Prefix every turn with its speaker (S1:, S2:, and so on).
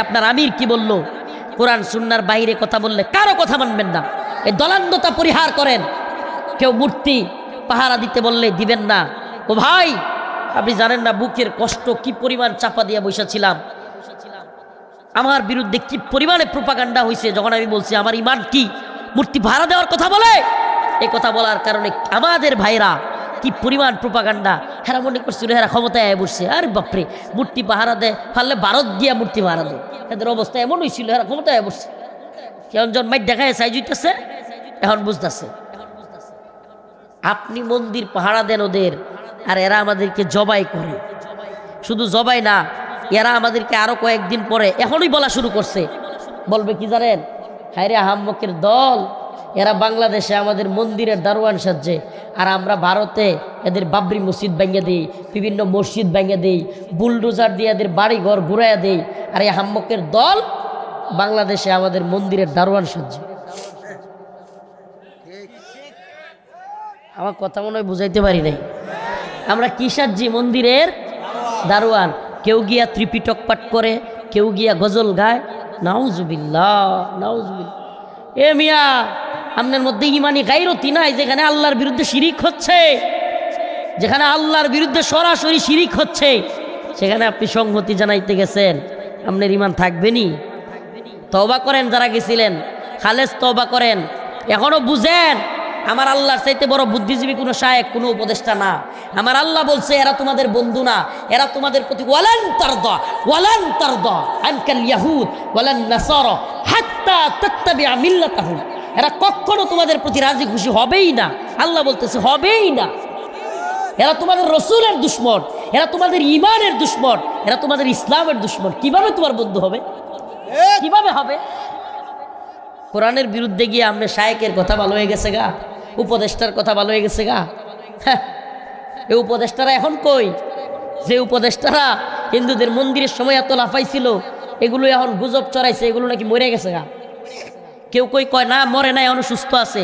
S1: আপনার আমির কি বলল? কোরআন সুন্নাহর বাইরে কথা বললে কারো কথা মানবেন না। এই দলান্দতা পরিহার করেন। কেউ মূর্তি পাহারা দিতে বললে দিবেন না। ও ভাই, আপনি জানেন না বুকের কষ্ট কি পরিমাণ চাপা দিয়ে বসেছিলাম। আমার বিরুদ্ধে কি পরিমাণে প্রোপাগান্ডা হয়েছে যখন আমি বলছি আমার ইমান কি মূর্তি ভাড়া দেওয়ার কথা বলে। এই কথা বলার কারণে আমাদের ভাইরা কি পরিমাণ প্রোপাগান্ডা, হেরা মনে করছিল হেরা ক্ষমতায় আয় বসছে। আরে বাপরে, মূর্তি পাহারা দেয় পারলে ভারত গিয়া মূর্তি পাহারা দেয়। এদের অবস্থা এমন হয়েছিল, হেরা ক্ষমতায় আয় বসছে। কেমন জন্মাই দেখায় চাই জুইতেছে, এখন বুঝতেছে। আপনি মন্দির পাহারা দেন ওদের, আর এরা আমাদেরকে জবাই করে। শুধু জবাই না, এরা আমাদেরকে আরো কয়েকদিন পরে এখনই বলা শুরু করছে। বলবে কি জানেন? হায়রে আহাম্মকের দল, এরা বাংলাদেশে আমাদের মন্দিরের দারোয়ান সাজছে, আর আমরা ভারতে এদের বাবরি মসজিদ ভেঙে দিই, বিভিন্ন মসজিদ ভেঙে দিই, বুলডোজার দিয়ে এদের বাড়ি ঘর ঘুরাইয়া দিই, আর এই আহাম্মকের দল বাংলাদেশে আমাদের মন্দিরের দারোয়ান সাজছে। আমার কথা মনে হয় বুঝাইতে পারি নাই। আমরা কি সাজছি? মন্দিরের দারোয়ান। কেউ গিয়া ত্রিপিটক পাঠ করে, কেউ গিয়া গজল গায়। নাউজুবিল্লাহ, নাউজুবিল্লাহ। এ মিয়া, আপনার মধ্যে ইমানি গায়রতি নাই? যেখানে আল্লাহর বিরুদ্ধে শিরিক হচ্ছে, যেখানে আল্লাহর বিরুদ্ধে সরাসরি শিরিক হচ্ছে, সেখানে আপনি সংহতি জানাইতে গেছেন, আপনার ইমান থাকবেনি? তওবা করেন, যারা গেছিলেন খালেস তওবা করেন। এখনো বুঝেন আমার আল্লাহর চাইতে বড় বুদ্ধিজীবী কোনো শায়েখ, কোনো উপদেষ্টা না। আমার আল্লাহ বলছে এরা তোমাদের বন্ধু না, এরা তোমাদের প্রতি ওয়ালান তারদা আনকাল ইয়াহুদ ওয়ালান নাসারা হাত্তা তাত্তাবিআ মিল্লাতাহুম। এরা কখনো তোমাদের প্রতি রাজি খুশি হবেই না। আল্লাহ বলতেছে হবেই না। এরা তোমাদের রসুলের দুশমন, এরা তোমাদের ইমানের দুশমন, এরা তোমাদের ইসলামের দুশমন। কিভাবে তোমার বন্ধু হবে? কিভাবে হবে? কোরআনের বিরুদ্ধে গিয়ে আমরা শায়েকের কথা ভালো হয়ে গেছে গা, উপদেষ্টার কথা ভালো হয়ে গেছে গা। এই উপদেষ্টারা এখন কই? যে উপদেষ্টারা হিন্দুদের মন্দিরের সময় এত লাফাইছিল, এগুলো এখন গুজব চড়াইছে, এগুলো নাকি মরে গেছে গা। কেউ কই কয় না মরে নাই, এখন সুস্থ আছে।